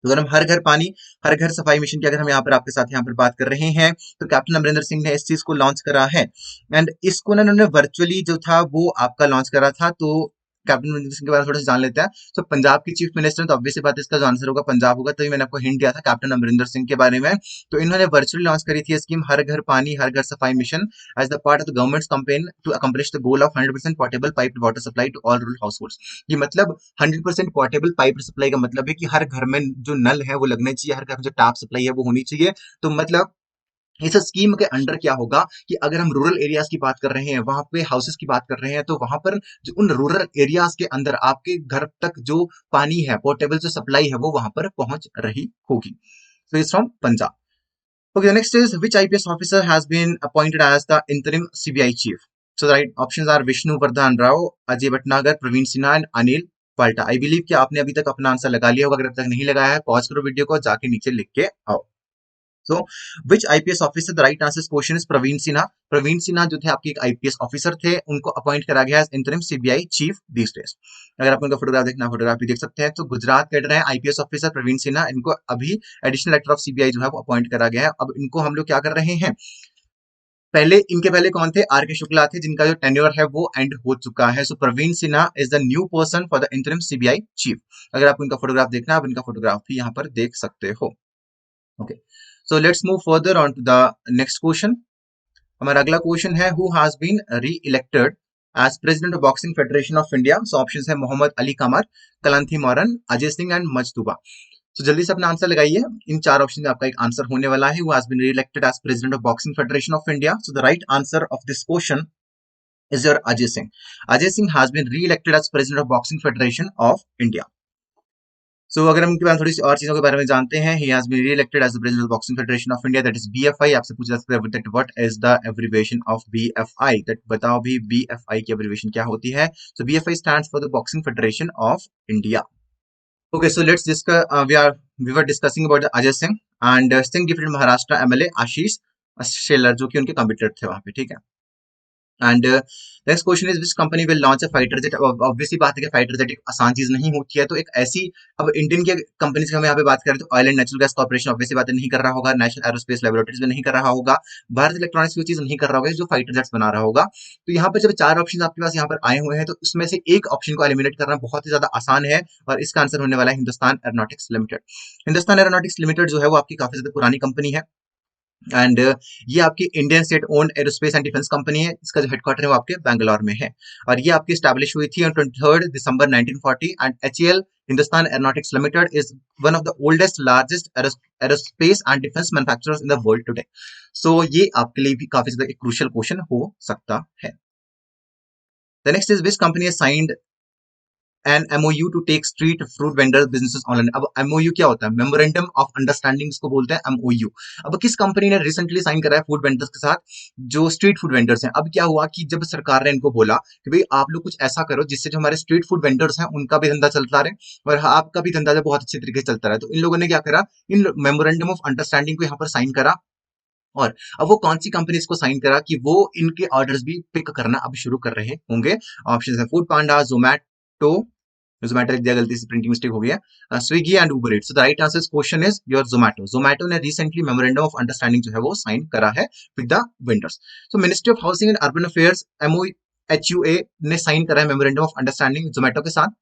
तो अगर हम हर घर पानी हर घर सफाई मिशन की अगर हम यहाँ पर आपके साथ यहाँ पर बात कर रहे हैं तो कैप्टन अमरिंदर सिंह ने इस चीज को लॉन्च करा है। एंड इसको ना उन्होंने वर्चुअली जो था वो आपका लॉन्च करा था। तो कैप्टन अमरिंदर सिंह के बारे में थोड़ा सा जान लेते हैं। तो पंजाब के चीफ मिनिस्टर, तो ऑब्वियस बात है इसका जो आंसर होगा पंजाब होगा, तभी मैंने आपको हिंट दिया था कैप्टन अमरिंदर सिंह के बारे में। तो इन्होंने वर्चुअली लॉन्च करी थी स्कीम हर घर पानी हर घर सफाई mission as the part of the government campaign to accomplish the goal of 100% portable piped water supply to all rural households. ये मतलब 100% पोर्टेबल पाइप सप्लाई का मतलब है कि हर घर में जो नल है वो लगने चाहिए, हर घर में जो टैप सप्लाई है वो होनी चाहिए। तो मतलब इस स्कीम के अंडर क्या होगा कि अगर हम रूरल एरियाज की बात कर रहे हैं, वहां पे हाउसेस की बात कर रहे हैं, तो वहां पर जो उन रूरल एरियाज के अंदर आपके घर तक जो पानी है, पोर्टेबल जो सप्लाई है, वो वहां पर पहुंच रही होगी। So it's from Punjab. Okay, the next is which IPS officer has been appointed as the interim CBI chief? So the right options are Vishnu Vardhan Rao, Ajay Bhatnagar, Praveen Sinha and Anil Palta. I believe कि आपने अभी तक अपना answer लगा लिया होगा। अगर अब तक नहीं लगाया है, पॉज करो वीडियो को, जाके नीचे लिख के आओ। So, which IPS officer? The right answer question is Praveen Sinha. Praveen Sinha जो थे आपके एक आईपीएस ऑफिसर थे, उनको अपॉइंट करा गया है interim CBI chief these days. अगर आप उनका फोटोग्राफ देखना, फोटोग्राफ भी देख सकते हैं। तो गुजरात कैडर है आईपीएस ऑफिसर प्रवीण सिन्हा, इनको अभी एडिशनल डायरेक्टर ऑफ सीबीआई जो है वो अपॉइंट करा गया है। अब इनको हम लोग क्या कर रहे हैं, इनके पहले कौन थे? आर के शुक्ला थे, जिनका जो टेन्योर है वो एंड हो चुका है। So Praveen Sinha is the new person for the interim CBI chief. अगर आपको इनका फोटोग्राफ देखना है, आप इनका फोटोग्राफ भी यहाँ पर देख सकते हो। Okay, so let's move further on to the next question. हमारा अगला क्वेश्चन है who has been re-elected as president of boxing federation of India. So options है मोहम्मद अली कमर, कलंथी मॉरन, अजय सिंह एंड मजदूबा। तो जल्दी से अपना आंसर लगाइए। इन चार ऑप्शन में आपका एक आंसर होने वाला है। Who has been re-elected as president of boxing federation of India. So the right answer of this question is your Ajay Singh. Ajay Singh has been re-elected as president of boxing federation of India. So अगर हम इनके बारे में थोड़ी सी और चीजों के बारे में जानते हैं, he has been re-elected as the president of the Boxing Federation of India, that is BFI। आपसे पूछा जा सकता है that what is the abbreviation of BFI, that बताओ भी BFI की abbreviation क्या होती है। So BFI stands for the Boxing Federation of India। Okay, so let's discuss, we were discussing about the Ajay Singh and Singh defeated Maharashtra MLA आशीष शेलर, जो कि उनके competitor थे वहां पे, ठीक है। And next question is which company will launch a fighter jet. Obviously बात है कि फाइटर जेट एक आसान चीज नहीं होती है। तो एक ऐसी, अब इंडियन की कंपनीज की हम यहाँ पे बात करें तो oil and natural gas corporation obviously बात नहीं कर रहा होगा, नेशनल एरोस्पेस लैबोरेटरीज में नहीं कर रहा होगा, भारत इलेक्ट्रॉनिक्स भी चीज नहीं कर रहा होगा जो फाइटर जेट्स बना रहा होगा। तो यहाँ पर जब चार ऑप्शन आपके पास यहाँ पर आए हुए हैं तो उसमें से एक ऑप्शन को एलिमिनेट करना बहुत ही ज्यादा आसान है और इसका आंसर होने वाला है Hindustan aeronautics limited. Hindustan aeronautics limited जो है वो आपकी काफी ज्यादा पुरानी कंपनी है एंड ये आपकी Indian state owned aerospace and defence company है। इसका जो हेडक्वार्टर है वो आपके बैंगलोर में है और ये आपकी स्टैब्लिश हुई थी on 23 December 1940 and HAL Hindustan aeronautics limited is one of the oldest largest aerospace and defence manufacturers in the world today. सो ये आपके लिए भी काफी ज्यादा एक क्रूशियल क्वेश्चन हो सकता है। The next is which company has signed an MOU to take street fruit vendors businesses online. अब एमओयू क्या होता है? मेमोरेंडम ऑफ अंडरस्टैंडिंग इसको बोलते हैं, एमओयू। अब किस कंपनी ने रिसेंटली साइन करा है फूड वेंडर्स के साथ, जो स्ट्रीट फूड वेंडर्स हैं। अब क्या हुआ कि जब सरकार ने इनको बोला कि भाई आप लोग कुछ ऐसा करो जिससे जो हमारे स्ट्रीट फूड वेंडर्स हैं उनका भी धंधा चलता रहे और आपका भी धंधा जो बहुत अच्छे तरीके से चलता रहे, तो इन लोगों ने क्या करा, इन मेमोरेंडम ऑफ अंडरस्टैंडिंग को यहाँ पर साइन करा। और अब वो कौन सी कंपनी इसको साइन करा कि वो इनके ऑर्डर्स भी पिक करना अब शुरू कर रहे होंगे। ऑप्शन है फूड पांडा, जोमैटो, जोमैटो लिख दिया गलती से, प्रिंटिंग मिस्टेक हो गया, Swiggy and Uber it's. So the right answer question is your Zomato. Zomato ने रिसेंटली मेमोरेंडम ऑफ अंडरस्टैंडिंग जो है वो साइन करा है with the vendors. So ministry of housing and urban affairs MOHUA ने साइन करा है मेमोरेंडम ऑफ अंडरस्टैंडिंग जोमैटो के साथ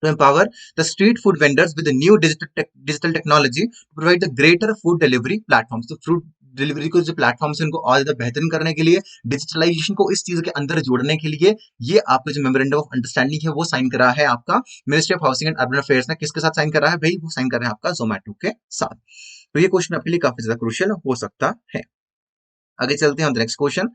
to empower the street food vendors with the new digital technology to provide the greater food delivery platforms। तो food delivery को जो platforms है उनको और ज्यादा बेहतरीन करने के लिए, डिजिटलाइजेशन को इस चीज के अंदर जोड़ने के लिए ये आपका जो मेमोरेंडम ऑफ अंडरस्टैंडिंग है वो साइन करा है आपका ministry of housing and urban affairs ने। किसके साथ साइन करा है भाई? वो साइन कर रहा है आपका जोमैटो के साथ। तो ये क्वेश्चन आपके लिए काफी ज्यादा क्रूशियल हो सकता है। आगे चलते हैं नेक्स्ट क्वेश्चन।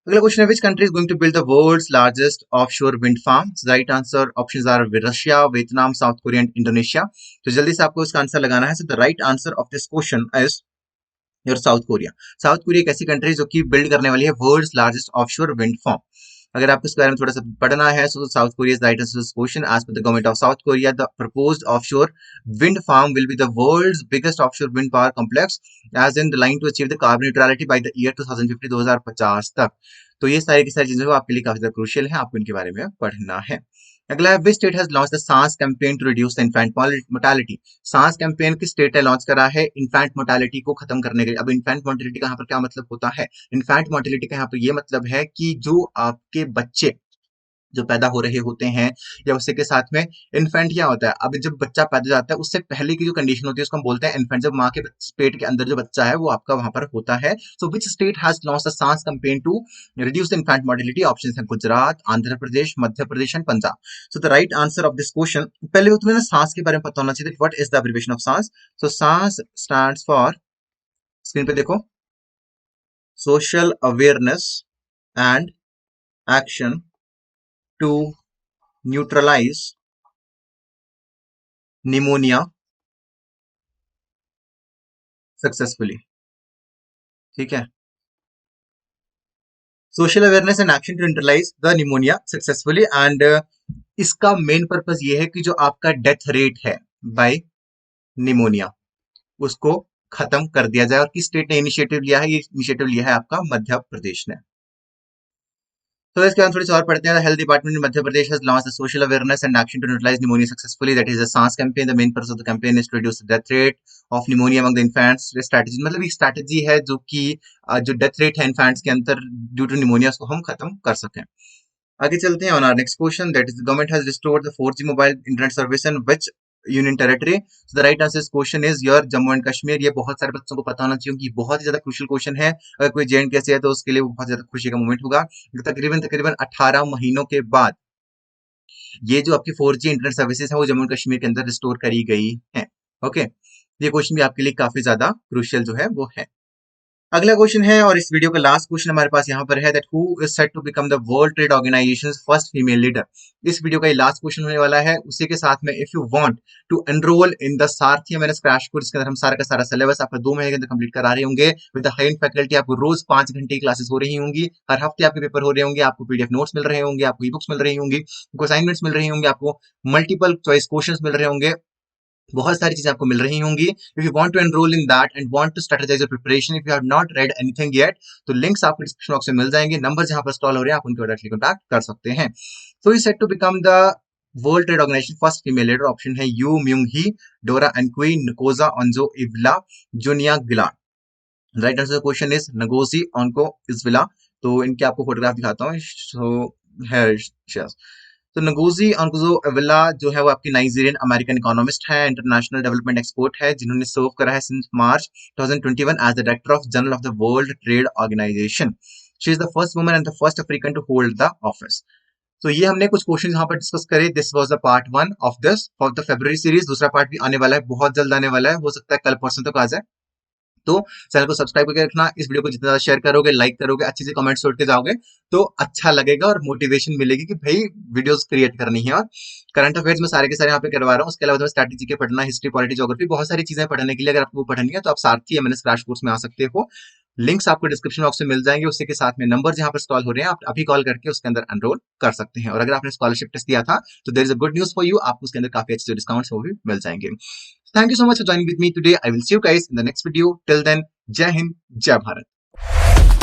अगला क्वेश्चन है which country is going to build the world's largest offshore wind farm. Right answer options are Russia, Vietnam, South Korea and Indonesia. तो जल्दी से आपको इसका आंसर लगाना है। So the right answer of this question is your South Korea. South Korea एक ऐसी country जो कि बिल्ड करने वाली है world's largest offshore wind farm. अगर आपको इसके बारे में थोड़ा सा पढ़ना है, so South Korea's right answer to this question, as per the government of South Korea, the proposed offshore wind farm will be the world's biggest offshore wind power complex, as in the line to achieve the carbon neutrality by the year 2050 2050 तक। तो ये सारी की सारी चीजें आपके लिए काफी ज्यादा क्रूशियल है, आपको इनके बारे में पढ़ना है। अगला है, which state has launch the Saans campaign to reduce the infant mortality. Saans campaign किस स्टेट ने लॉन्च करा है इन्फेंट मोर्टेलिटी को खत्म करने के लिए। अब इन्फेंट मोर्टेलिटी का यहाँ पर क्या मतलब होता है? इन्फेंट मोर्टेलिटी का यहाँ पर ये मतलब है कि जो आपके बच्चे जो पैदा हो रहे होते हैं, या उसी के साथ में इन्फेंट क्या होता है, अब जब बच्चा पैदा जाता है उससे पहले की जो कंडीशन होती है उसको हम बोलते हैं इन्फेंट। जब माँ के पेट के अंदर जो बच्चा है वो आपका वहां पर होता है। So which state has launched the Saans campaign to reduce the infant mortality? Option है Gujarat, Andhra Pradesh, Madhya Pradesh and Punjab. So the right answer of this question, पहले तो तुम्हें सांस के बारे में पता होना चाहिए, what is the abbreviation of SAANS. So SAANS stands for, screen पे देखो, social awareness and action to neutralise pneumonia successfully. ठीक है, social awareness and action to neutralise the pneumonia successfully. And इसका मेन पर्पस ये है कि जो आपका डेथ रेट है बाय निमोनिया उसको खत्म कर दिया जाए। और किस स्टेट ने इनिशिएटिव लिया है? ये इनिशिएटिव लिया है आपका मध्य प्रदेश ने। तो इसके बाद थोड़ी सी और पढ़ते हैं। Health department in Madhya Pradesh has launched a social awareness and action to neutralize pneumonia successfully, that is a SARS campaign. The main purpose of the campaign is to reduce the death rate of pneumonia among the infants. Strategy मतलब एक strategy है जो कि जो death rate है infants के अंदर due to pneumonia उसको हम खत्म कर सकें। आगे चलते हैं on our next question, that is the government has restored the 4G mobile internet service in which union territory. So the right answer इस question is your Jammu and Kashmir. ये बहुत सारे बच्चों को पता होना चाहिए कि बहुत ही ज्यादा क्रूशियल क्वेश्चन है। अगर कोई जेएंडके से है तो उसके लिए वो बहुत ज्यादा खुशी का मोमेंट होगा। तकरीबन तकरीबन 18 महीनों के बाद ये जो आपकी 4G इंटरनेट सर्विसेज है वो जम्मू एंड कश्मीर के अंदर रिस्टोर करी गई है। ओके, ये क्वेश्चन भी आपके लिए काफी ज्यादा क्रूशियल जो है वो है। अगला क्वेश्चन है, और इस वीडियो का लास्ट क्वेश्चन हमारे पास यहाँ पर है, that who is set to become the world trade organisation first female leader. इस वीडियो का ये लास्ट क्वेश्चन होने वाला है। उसी के साथ में if you want to enrol in the Sarthi MNS crash course, के अंदर हम सारा का सारा सिलेबस आपका 2 महीने के अंदर कंप्लीट करा रहे होंगे with the high and faculty. आपको रोज 5 घंटे की क्लासेस हो रही होंगी, हर हफ्ते आपके पेपर हो रहे होंगे, आपको पीडीएफ नोट्स मिल रहे होंगे, आपको ई बुक्स मिल रही होंगी, आपको असाइनमेंट्स मिल रही होंगी, आपको मल्टीपल चॉइस क्वेश्चन मिल रहे होंगे, बहुत सारी चीजें आपको मिल रही होंगी। If you want to enrol in that and want to strategise your preparation, if you have not read anything yet, तो लिंक्स आपको डिस्क्रिप्शन बॉक्स में मिल जाएंगे। नंबर जहां पर स्क्रॉल हो रहे हैं आप उनको डायरेक्टली कॉन्टैक्ट कर सकते हैं। So he set to become the world trade organisation first female leader. Option है यू म्यूंग ही, डोरा एनक्वी, निकोजा ओंजो इवला, जुनिया गिलान। Right answer question is Ngozi ओंको इजविला। तो इनके आपको फोटोग्राफ दिखाता हूँ। सो है तो नगोजी ओंकुजो-इवेला जो है वो आपकी नाइजीरियन अमेरिकन इकोनॉमिस्ट है, इंटरनेशनल डेवलपमेंट एक्सपर्ट है, जिन्होंने सर्व करा है since March 2021 as the director of general of the world trade organisation. She is the first woman and the first African to hold the office. तो ये हमने कुछ question यहाँ पर डिस्कस करे। This was the part 1 of this for the February series. दूसरा part भी आने वाला है, बहुत जल्द आने वाला है, हो सकता है कल परसों तक आ जाए। तो चैनल को सब्सक्राइब करके रखना। इस वीडियो को जितना ज्यादा शेयर करोगे, लाइक करोगे, अच्छे से कमेंट्स छोड़ के जाओगे तो अच्छा लगेगा और मोटिवेशन मिलेगी कि भाई वीडियोस क्रिएट करनी है। और करंट अफेयर्स में सारे के सारे यहाँ पे करवा रहा हूँ। उसके अलावा तुम्हें स्ट्रैटेजी के पढ़ना, हिस्ट्री, पॉलिटी, ज्योग्राफी, बहुत सारी चीजें पढ़ने के लिए अगर आपको पढ़नी है तो आप सारथी एमएनएस क्रैश कोर्स में आ सकते हो। लिंक्स आपको डिस्क्रिप्शन बॉक्स में मिल जाएंगे। उसी के साथ में नंबर जहां पर स्क्रॉल हो रहे हैं आप अभी कॉल करके उसके अंदर एनरोल कर सकते हैं। और अगर आपने स्कॉलरशिप टेस्ट दिया था तो there is a good news for you, आपको उसके अंदर काफी अच्छे डिस्काउंट्स वो भी मिल जाएंगे। Thank you so much for joining with me today. I will see you guys in the next video. Till then, Jai Hind, Jai Bharat.